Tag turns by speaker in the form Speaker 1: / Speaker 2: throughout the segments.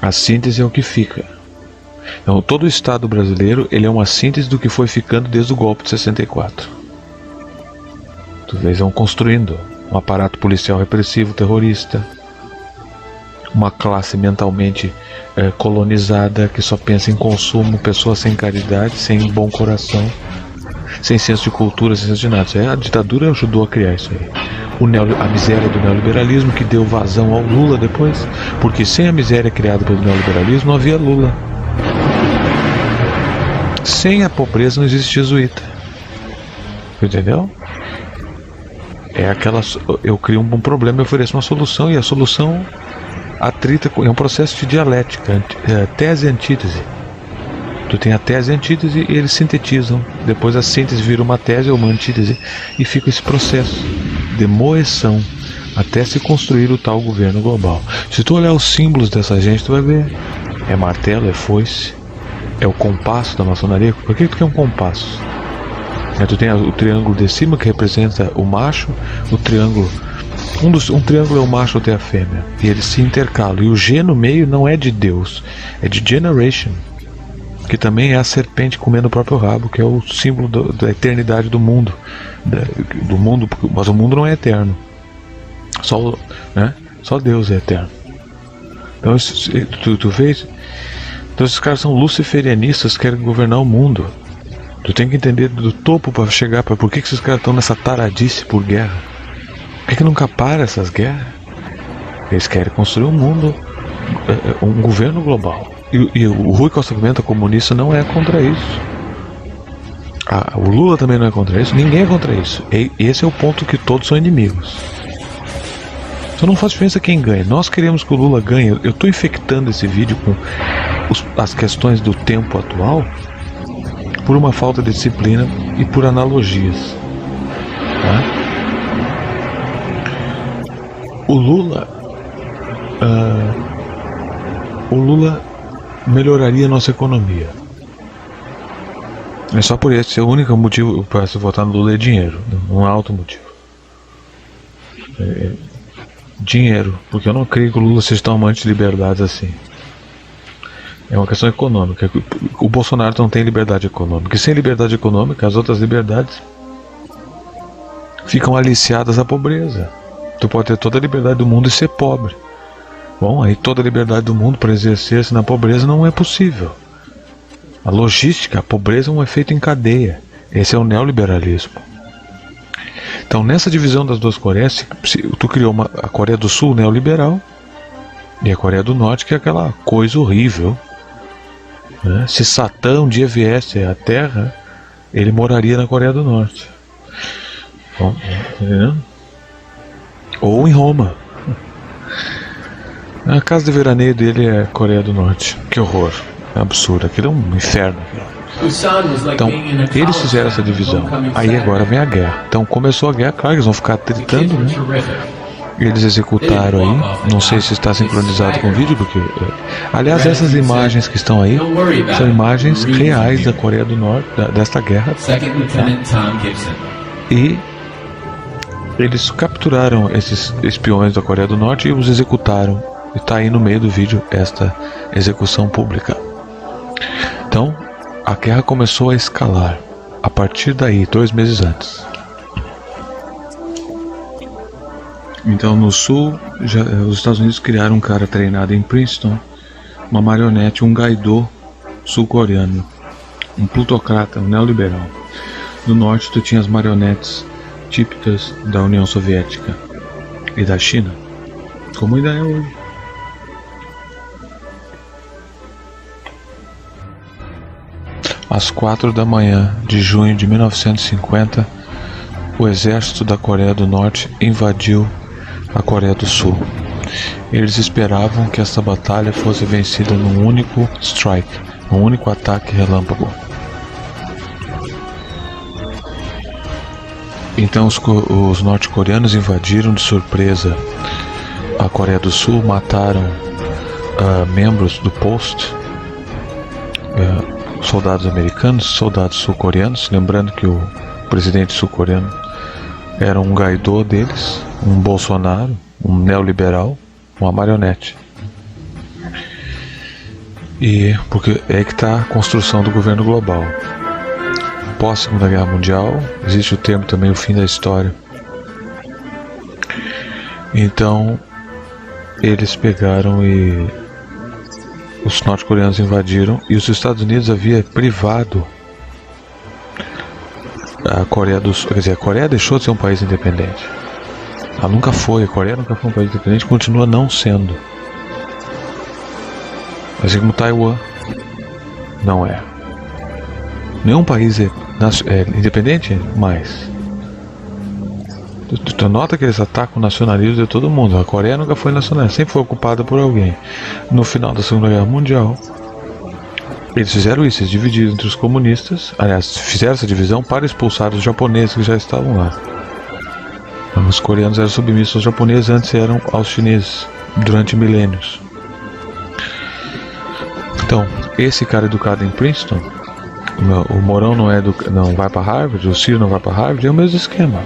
Speaker 1: A síntese é o que fica. Então, todo o Estado brasileiro ele é uma síntese do que foi ficando desde o golpe de 64. Eles vão construindo um aparato policial repressivo, terrorista, uma classe mentalmente colonizada que só pensa em consumo, pessoas sem caridade, sem bom coração, sem senso de cultura, sem senso de nada. A ditadura ajudou a criar isso aí. A miséria do neoliberalismo que deu vazão ao Lula depois, porque sem a miséria criada pelo neoliberalismo não havia Lula. Sem a pobreza não existe jesuíta. Entendeu? Eu crio um problema e ofereço uma solução, e a solução atrita, é um processo de dialética, tese e antítese. Tu tem a tese e a antítese e eles sintetizam. Depois a síntese vira uma tese ou uma antítese e fica esse processo de moeção até se construir o tal governo global. Se tu olhar os símbolos dessa gente, tu vai ver. É martelo, é foice, é o compasso da maçonaria. Por que tu quer um compasso? Tu tem o triângulo de cima que representa o macho, o triângulo. Um triângulo é o macho, outro é a fêmea. E eles se intercalam. E o G no meio não é de Deus, é de Generation, que também é a serpente comendo o próprio rabo, que é o símbolo da eternidade do mundo. Do mundo, mas o mundo não é eterno. Só Deus é eterno. Então, tu vês? Então esses caras são luciferianistas, querem governar o mundo. Tu tem que entender do topo para chegar para por que esses caras estão nessa taradice por guerra. Por que nunca para essas guerras? Eles querem construir um mundo, um governo global. E o Rui Costa Pimenta comunista não é contra isso. O Lula também não é contra isso. Ninguém é contra isso. E esse é o ponto que todos são inimigos. Então não faz diferença quem ganha. Nós queremos que o Lula ganhe. Eu estou infectando esse vídeo com as questões do tempo atual por uma falta de disciplina e por analogias. Tá? O Lula melhoraria a nossa economia. É só por esse, é o único motivo para se votar no Lula é dinheiro, não há outro motivo. Dinheiro, porque eu não creio que o Lula seja tão amante de liberdades assim. É uma questão econômica. O Bolsonaro não tem liberdade econômica. E sem liberdade econômica, as outras liberdades ficam aliciadas à pobreza. Tu pode ter toda a liberdade do mundo e ser pobre. Bom, aí toda a liberdade do mundo para exercer-se na pobreza não é possível. A logística, a pobreza é um efeito em cadeia. Esse é o neoliberalismo. Então, nessa divisão das duas Coreias, tu criou a Coreia do Sul neoliberal e a Coreia do Norte, que é aquela coisa horrível. Né? Se Satã um dia viesse à Terra, ele moraria na Coreia do Norte. Bom, entendeu? Ou em Roma. A casa de veraneio dele é Coreia do Norte. Que horror. É absurdo. Aquilo é um inferno. Então, eles fizeram essa divisão. Aí agora vem a guerra. Então começou a guerra, claro, eles vão ficar tritando, né? Eles executaram aí. Não sei se está sincronizado com o vídeo, porque... Aliás, essas imagens que estão aí são imagens reais da Coreia do Norte, desta guerra. Tá? E eles capturaram esses espiões da Coreia do Norte e os executaram. E está aí no meio do vídeo esta execução pública. Então, a guerra começou a escalar. A partir daí, 2 meses antes. Então, no sul, os Estados Unidos criaram um cara treinado em Princeton, uma marionete, um gaidô sul-coreano, um plutocrata, um neoliberal. No norte, tu tinha as marionetes típicas da União Soviética e da China, como ainda é hoje. Às 4 da manhã de junho de 1950, o exército da Coreia do Norte invadiu a Coreia do Sul. Eles esperavam que esta batalha fosse vencida num único strike, num único ataque relâmpago. Então os norte-coreanos invadiram de surpresa a Coreia do Sul, mataram membros do Post, soldados americanos, soldados sul-coreanos, lembrando que o presidente sul-coreano era um gaidô deles, um Bolsonaro, um neoliberal, uma marionete. E porque é que está a construção do governo global. Pós Segunda Guerra Mundial, existe o termo também o fim da história. Então eles pegaram e os norte-coreanos invadiram, e os Estados Unidos havia privado a Coreia do Sul. Quer dizer, a Coreia deixou de ser um país independente. Ela nunca foi, a Coreia nunca foi um país independente, continua não sendo. Assim como Taiwan não é. Nenhum país é independente, mas tu nota que eles atacam o nacionalismo de todo mundo. A Coreia nunca foi nacionalista, sempre foi ocupada por alguém. No final da Segunda Guerra Mundial, eles fizeram isso, eles dividiram entre os comunistas. Aliás, fizeram essa divisão para expulsar os japoneses que já estavam lá. Os coreanos eram submissos aos japoneses, antes eram aos chineses, durante milênios. Então, esse cara educado em Princeton, o Mourão não vai para Harvard, o Ciro não vai para Harvard, é o mesmo esquema.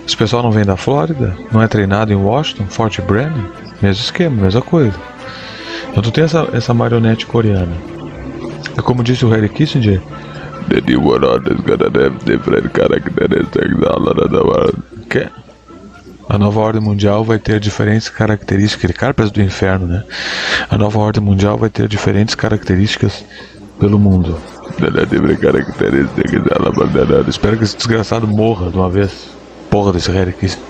Speaker 1: Esse pessoal não vem da Flórida, não é treinado em Washington, Fort Bragg, mesmo esquema, mesma coisa. Então tu tem essa marionete coreana. É como disse o Henry Kissinger, a nova ordem mundial vai ter diferentes características. Aquele cara parece do inferno, né? A nova ordem mundial vai ter diferentes características pelo mundo. Espero que esse desgraçado morra de uma vez. Porra desse Henry Kissinger.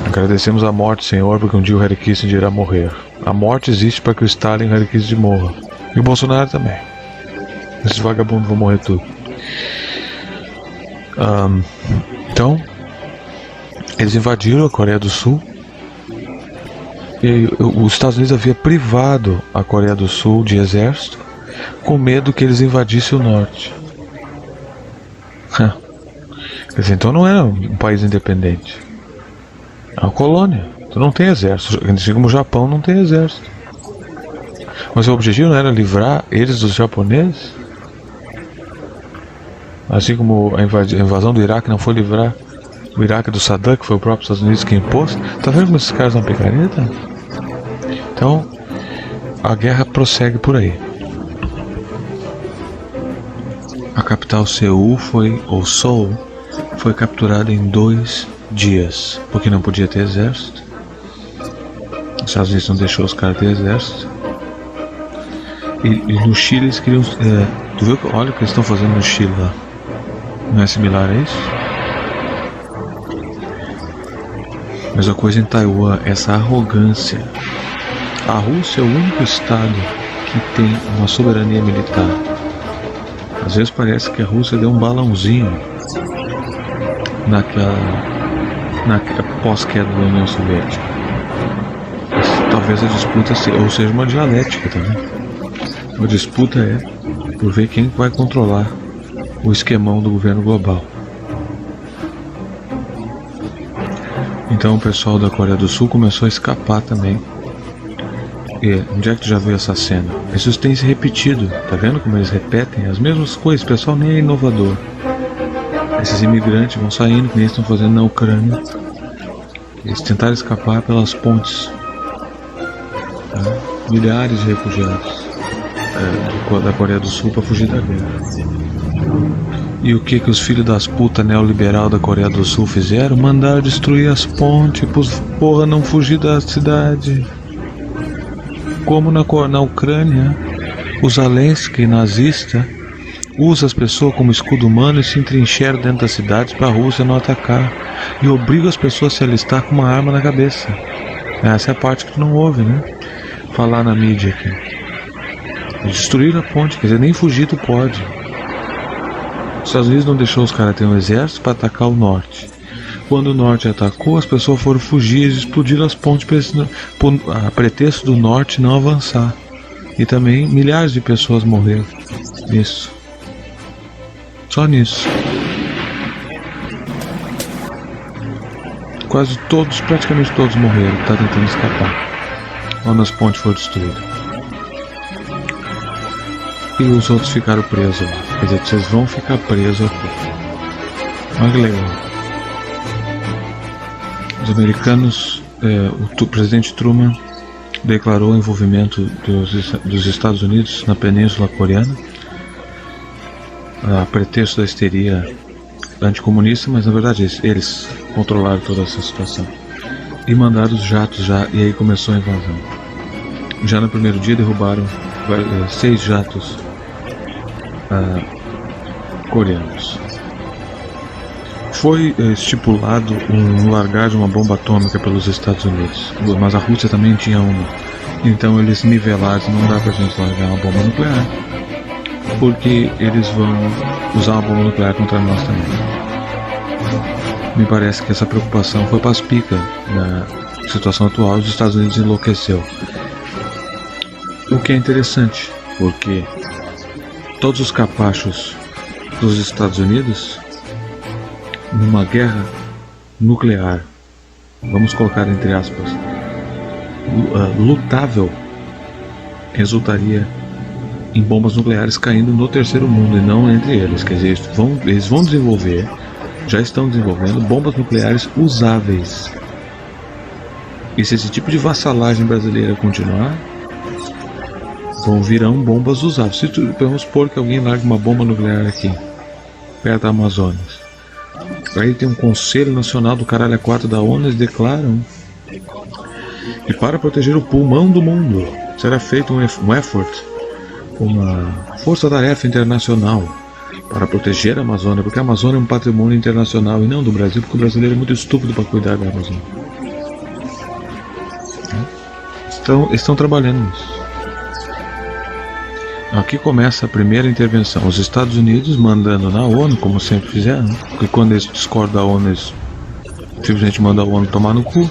Speaker 1: Agradecemos a morte, Senhor, porque um dia o Henry Kissinger irá morrer. A morte existe para que o Stalin e o Henry Kissinger morram. E o Bolsonaro também. Esses vagabundos vão morrer tudo. Então, eles invadiram a Coreia do Sul. E os Estados Unidos havia privado a Coreia do Sul de exército, com medo que eles invadissem o norte. Quer dizer, então não era um país independente. É uma colônia. Então não tem exército. Assim como o Japão não tem exército. Mas o objetivo não era livrar eles dos japoneses? Assim como a invasão do Iraque não foi livrar o Iraque do Saddam, que foi o próprio Estados Unidos que impôs. Tá vendo como esses caras são picareta? Então, a guerra prossegue por aí. A capital Seul foi capturada em 2 dias, porque não podia ter exército. Os Estados Unidos não deixou os caras ter exército. E no Chile eles queriam... tu viu? Olha o que eles estão fazendo no Chile lá. Não é similar a isso? Mesma coisa em Taiwan, essa arrogância. A Rússia é o único estado que tem uma soberania militar. Às vezes parece que a Rússia deu um balãozinho naquela pós-queda da União Soviética. Mas, talvez a disputa seja uma dialética também. A disputa é por ver quem vai controlar o esquemão do governo global. Então o pessoal da Coreia do Sul começou a escapar também. E onde é que tu já viu essa cena? Isso tem se repetido, tá vendo como eles repetem as mesmas coisas? O pessoal nem é inovador. Esses imigrantes vão saindo, que nem estão fazendo na Ucrânia. Eles tentaram escapar pelas pontes. Tá? Milhares de refugiados da Coreia do Sul para fugir da guerra. E o que os filhos das putas neoliberal da Coreia do Sul fizeram? Mandaram destruir as pontes pros porra não fugir da cidade. Como na Ucrânia, o Zelensky nazista usa as pessoas como escudo humano e se entrincheira dentro das cidades para a Rússia não atacar. E obriga as pessoas a se alistar com uma arma na cabeça. Essa é a parte que tu não ouve, né? Falar na mídia aqui. Destruíram a ponte, quer dizer, nem fugir tu pode. Os Estados Unidos não deixou os caras terem um exército para atacar o norte. Quando o norte atacou, as pessoas foram fugir e explodiram as pontes a pretexto do norte não avançar. E também milhares de pessoas morreram nisso. Só nisso. Praticamente todos morreram, tá tentando escapar. Quando as pontes foram destruídas. E os outros ficaram presos lá. Quer dizer, vocês vão ficar presos aqui. Olha que legal. Os americanos, o presidente Truman declarou o envolvimento dos Estados Unidos na Península Coreana, a pretexto da histeria anticomunista, mas na verdade eles controlaram toda essa situação e mandaram os jatos já, e aí começou a invasão. Já no primeiro dia derrubaram 6 jatos coreanos. Foi estipulado um largar de uma bomba atômica pelos Estados Unidos, mas a Rússia também tinha uma. Então eles nivelaram, não dá pra gente largar uma bomba nuclear, porque eles vão usar uma bomba nuclear contra nós também. Me parece que essa preocupação foi paspícia na situação atual. Os Estados Unidos enlouqueceu. O que é interessante, porque todos os capachos dos Estados Unidos, numa guerra nuclear, vamos colocar entre aspas, lutável, resultaria em bombas nucleares caindo no terceiro mundo e não entre eles. Quer dizer, eles vão desenvolver, já estão desenvolvendo bombas nucleares usáveis. E se esse tipo de vassalagem brasileira continuar, virão bombas usáveis. Vamos supor que alguém largue uma bomba nuclear aqui, perto da Amazonas. Aí tem um Conselho Nacional do Caralho 4 da ONU, eles declaram que para proteger o pulmão do mundo será feito um effort, uma força-tarefa internacional para proteger a Amazônia, porque a Amazônia é um patrimônio internacional e não do Brasil, porque o brasileiro é muito estúpido para cuidar da Amazônia. Então, estão trabalhando nisso. Aqui começa a primeira intervenção. Os Estados Unidos mandando na ONU, como sempre fizeram, porque quando eles discordam da ONU, eles simplesmente mandam a ONU tomar no cu.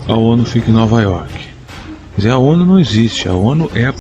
Speaker 1: A ONU fica em Nova York. Quer dizer, a ONU não existe, a ONU é a